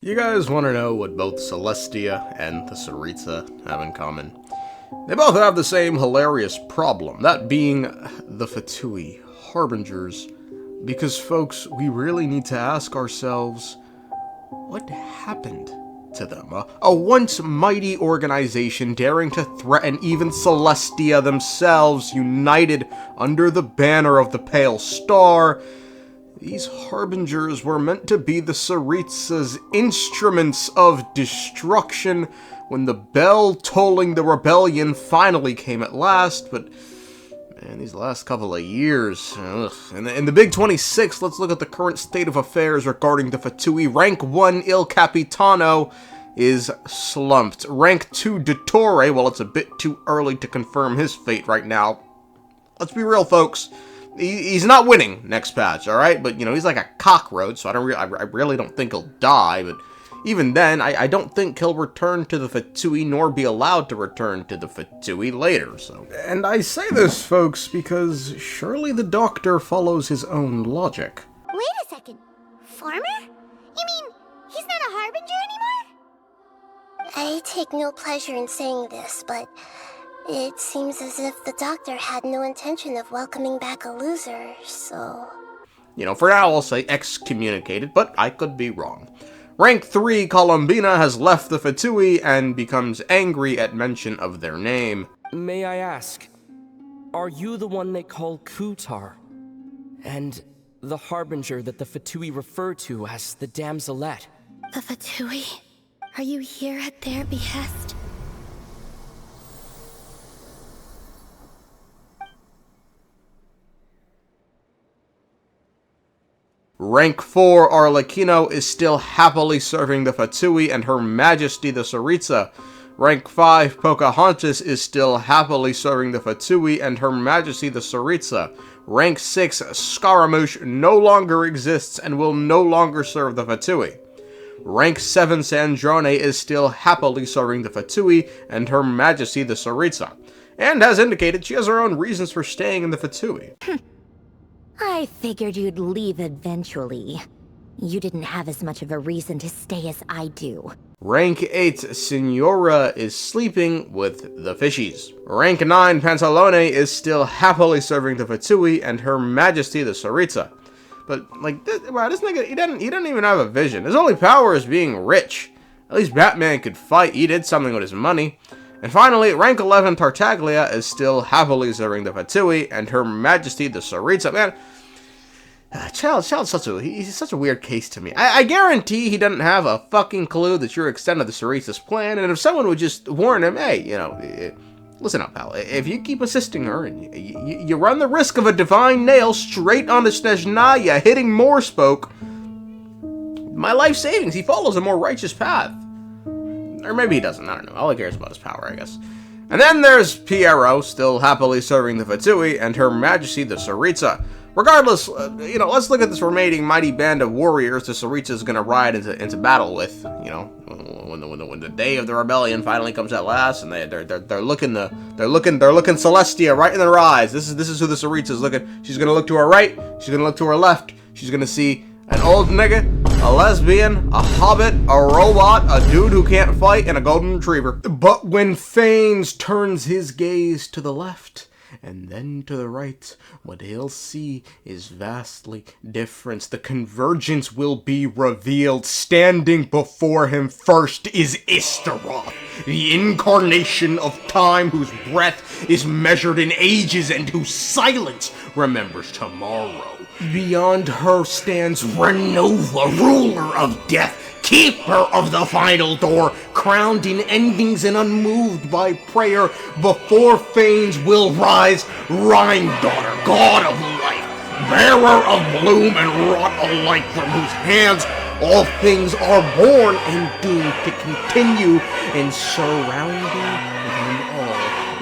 You guys want to know what both Celestia and the Tsaritsa have in common? They both have the same hilarious problem, that being the Fatui, Harbingers. Because, folks, we really need to ask ourselves, what happened to them? A once mighty organization daring to threaten even Celestia themselves, united under the banner of the Pale Star. These Harbingers were meant to be the Tsaritsa's instruments of destruction when the bell tolling the rebellion finally came at last, but man, these last couple of years. Ugh. In the Big 26, let's look at the current state of affairs regarding the Fatui. Rank 1 Il Capitano is slumped. Rank 2 Dottore, well, it's a bit too early to confirm his fate right now. Let's be real, folks. He's not winning next patch, alright? But, you know, he's like a cockroach, so I really don't think he'll die, but even then, I don't think he'll return to the Fatui, nor be allowed to return to the Fatui later, so. And I say this, folks, because surely the Doctor follows his own logic. Wait a second. Farmer? You mean, he's not a Harbinger anymore? I take no pleasure in saying this, but it seems as if the Doctor had no intention of welcoming back a loser, so. You know, for now I'll say excommunicated, but I could be wrong. Rank 3 Columbina has left the Fatui and becomes angry at mention of their name. May I ask, are you the one they call Kutar? And the Harbinger that the Fatui refer to as the Damselette? The Fatui? Are you here at their behest? Rank 4 Arlecchino is still happily serving the Fatui and Her Majesty the Tsaritsa. Rank 5 Pocahontas is still happily serving the Fatui and Her Majesty the Tsaritsa. Rank 6 Scaramouche no longer exists and will no longer serve the Fatui. Rank 7 Sandrone is still happily serving the Fatui and Her Majesty the Tsaritsa. And as indicated, she has her own reasons for staying in the Fatui. I figured you'd leave eventually. You didn't have as much of a reason to stay as I do. Rank 8 Signora is sleeping with the fishies. Rank 9 Pantalone is still happily serving the Fatui and Her Majesty the Tsaritsa. But, like, this nigga, he doesn't even have a vision. His only power is being rich. At least Batman could fight. He did something with his money. And finally, Rank 11 Tartaglia is still happily serving the Fatui and Her Majesty the Tsaritsa. Man, Child's he's such a weird case to me. I guarantee he doesn't have a fucking clue that you're extending the Tsaritsa's plan, and if someone would just warn him, hey, you know, listen up, pal, if you keep assisting her, and you run the risk of a divine nail straight on the Snezhnaya hitting Morspoke, my life savings, he follows a more righteous path. Or maybe he doesn't, I don't know. All he cares about is power, I guess. And then there's Piero, still happily serving the Fatui, and Her Majesty the Tsaritsa. Regardless, you know, let's look at this remaining mighty band of warriors the Tsaritsa is going to ride into battle with, you know, when the day of the rebellion finally comes at last, and they're looking Celestia right in their eyes. This is who the Tsaritsa is looking. She's going to look to her right, she's going to look to her left, she's going to see an old nigga, a lesbian, a hobbit, a robot, a dude who can't fight, and a golden retriever. But when Phanes turns his gaze to the left, and then to the right, what he'll see is vastly different. The convergence will be revealed. Standing before him first is Istaroth, the incarnation of time whose breath is measured in ages and whose silence remembers tomorrow. Beyond her stands Renova, ruler of death, keeper of the final door, crowned in endings and unmoved by prayer. Before Phanes will rise Rhyme-daughter, god of life, bearer of bloom and wrought alike, from whose hands all things are born and doomed to continue, and surrounding them all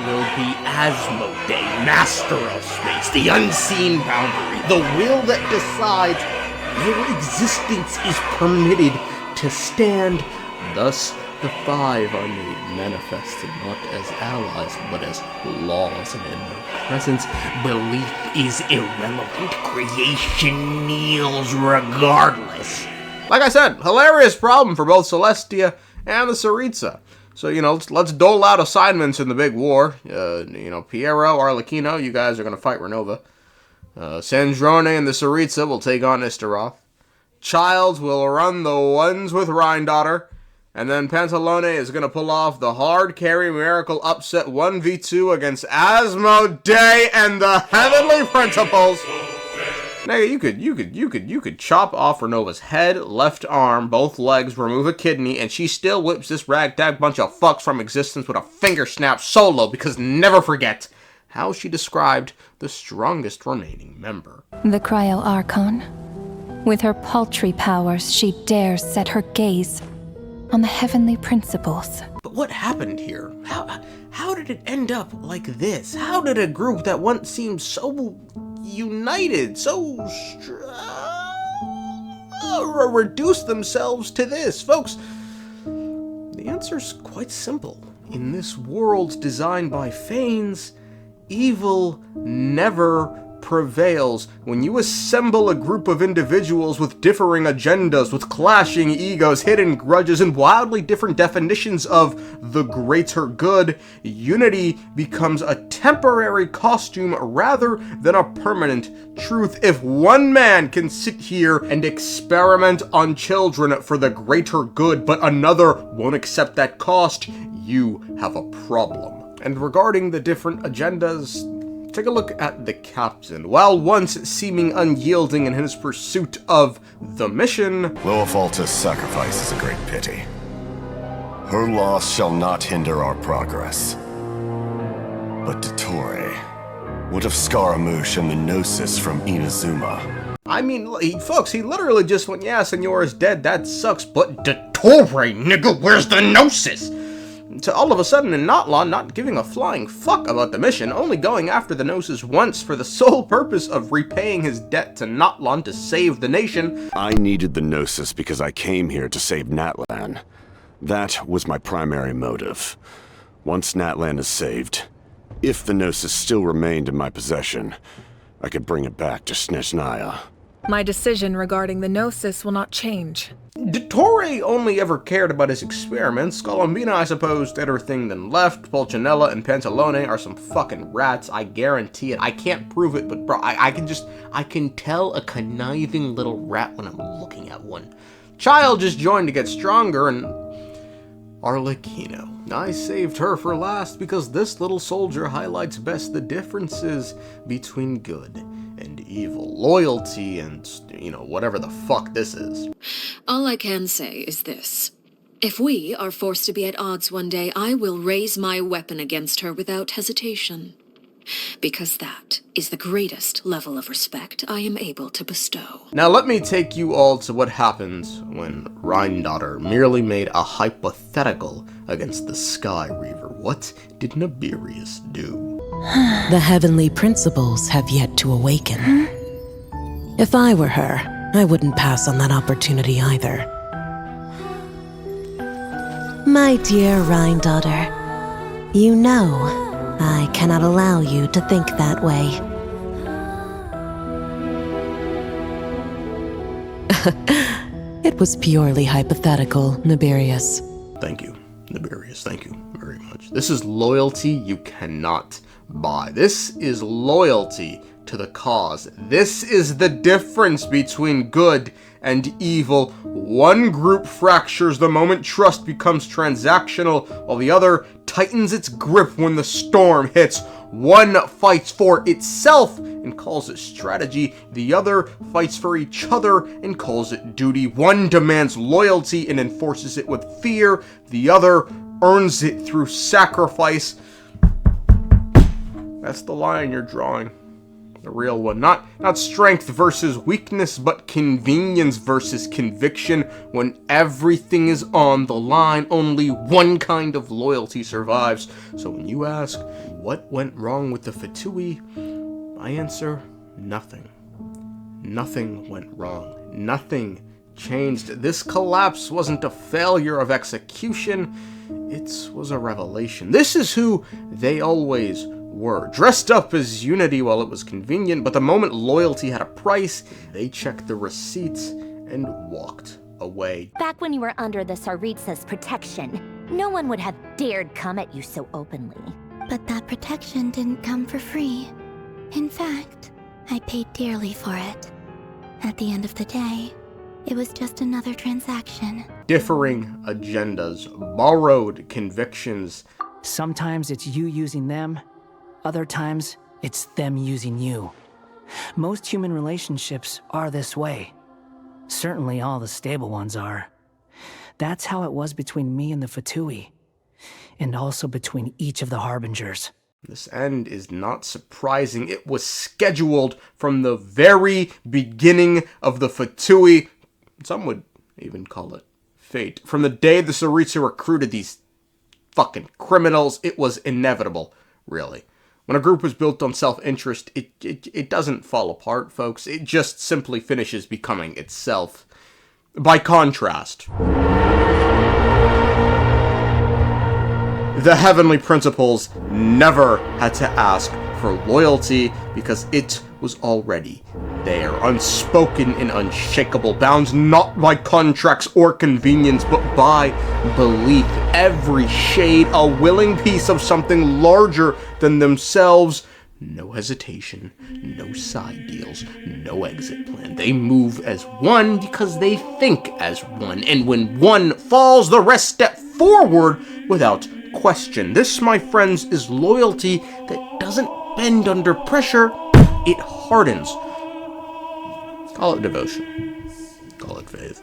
will be Asmodee, master of space, the unseen boundary, the will that decides their existence is permitted to stand. Thus, the five are made manifest, not as allies, but as laws, and in their presence, belief is irrelevant. Creation kneels regardless. Like I said, hilarious problem for both Celestia and the Tsaritsa. So, let's dole out assignments in the big war. Piero, Arlecchino, you guys are going to fight Renova. Sandrone and the Tsaritsa will take on Istaroth. Childs will run the ones with Daughter. And then Pantalone is going to pull off the hard carry miracle upset 1v2 against Asmodee and the Heavenly Principles. Nigga, you could chop off Renova's head, left arm, both legs, remove a kidney, and she still whips this ragtag bunch of fucks from existence with a finger snap solo, because never forget how she described the strongest remaining member. The Cryo Archon. With her paltry powers, she dares set her gaze on the Heavenly Principles. But what happened here? How did it end up like this? How did a group that once seemed so united, so reduce themselves to this? Folks, the answer's quite simple. In this world designed by Phanes, evil never prevails. When you assemble a group of individuals with differing agendas, with clashing egos, hidden grudges, and wildly different definitions of the greater good, unity becomes a temporary costume rather than a permanent truth. If one man can sit here and experiment on children for the greater good, but another won't accept that cost, you have a problem. And regarding the different agendas, take a look at the captain. While once seeming unyielding in his pursuit of the mission, Loafalta's sacrifice is a great pity. Her loss shall not hinder our progress. But dottore, what of Scaramouche and the Gnosis from Inazuma? I mean, folks, he literally just went, yeah, Senor is dead, that sucks, but dottore, nigga, where's the Gnosis? To all of a sudden in Notlan not giving a flying fuck about the mission, only going after the Gnosis once for the sole purpose of repaying his debt to Notlan to save the nation. I needed the Gnosis because I came here to save Natlan. That was my primary motive. Once Natlan is saved, if the Gnosis still remained in my possession, I could bring it back to Snezhnaya. My decision regarding the Gnosis will not change. dottore only ever cared about his experiments. Colombina, I suppose, did her thing then left. Pulcinella and Pantalone are some fucking rats, I guarantee it. I can't prove it, but bro, I can tell a conniving little rat when I'm looking at one. Child just joined to get stronger, and Arlecchino. I saved her for last because this little soldier highlights best the differences between good and evil, loyalty and, whatever the fuck this is. All I can say is this. If we are forced to be at odds one day, I will raise my weapon against her without hesitation. Because that is the greatest level of respect I am able to bestow. Now let me take you all to what happens when Daughter merely made a hypothetical against the Sky Reaver. What did Nibirius do? The Heavenly Principles have yet to awaken. If I were her, I wouldn't pass on that opportunity either. My dear Daughter, you know I cannot allow you to think that way. It was purely hypothetical, Nibirius. Thank you, Nibirius. Thank you very much. This is loyalty you cannot buy. This is loyalty to the cause. This is the difference between good and evil. One group fractures the moment trust becomes transactional, while the other tightens its grip when the storm hits. One fights for itself and calls it strategy. The other fights for each other and calls it duty. One demands loyalty and enforces it with fear. The other earns it through sacrifice. That's the line you're drawing. The real one. Not strength versus weakness, but convenience versus conviction. When everything is on the line, only one kind of loyalty survives. So when you ask, what went wrong with the Fatui? I answer, nothing. Nothing went wrong. Nothing changed. This collapse wasn't a failure of execution. It was a revelation. This is who they always were. Dressed up as unity while it was convenient, but the moment loyalty had a price, they checked the receipts and walked away. Back when you were under the Tsaritsa's protection, no one would have dared come at you so openly. But that protection didn't come for free. In fact, I paid dearly for it. At the end of the day, it was just another transaction. Differing agendas, borrowed convictions. Sometimes it's you using them, other times it's them using you. Most human relationships are this way. Certainly all the stable ones are. That's how it was between me and the Fatui, and also between each of the Harbingers. This end is not surprising. It was scheduled from the very beginning of the Fatui. Some would even call it fate. From the day the Tsaritsa recruited these fucking criminals, it was inevitable, really. When a group was built on self-interest, it doesn't fall apart, folks. It just simply finishes becoming itself. By contrast, the heavenly principles never had to ask for loyalty because it was already there. Unspoken and unshakable bounds, not by contracts or convenience, but by belief. Every shade a willing piece of something larger than themselves. No hesitation, no side deals, no exit plan. They move as one because they think as one. And when one falls, the rest step forward without question. This, my friends, is loyalty that doesn't bend under pressure. It hardens. Call it devotion. Call it faith.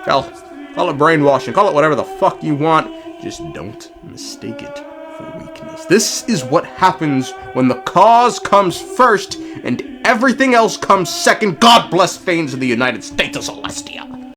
Call it brainwashing. Call it whatever the fuck you want. Just don't mistake it for weakness. This is what happens when the cause comes first and everything else comes second. God bless Thanes of the United States of Celestia.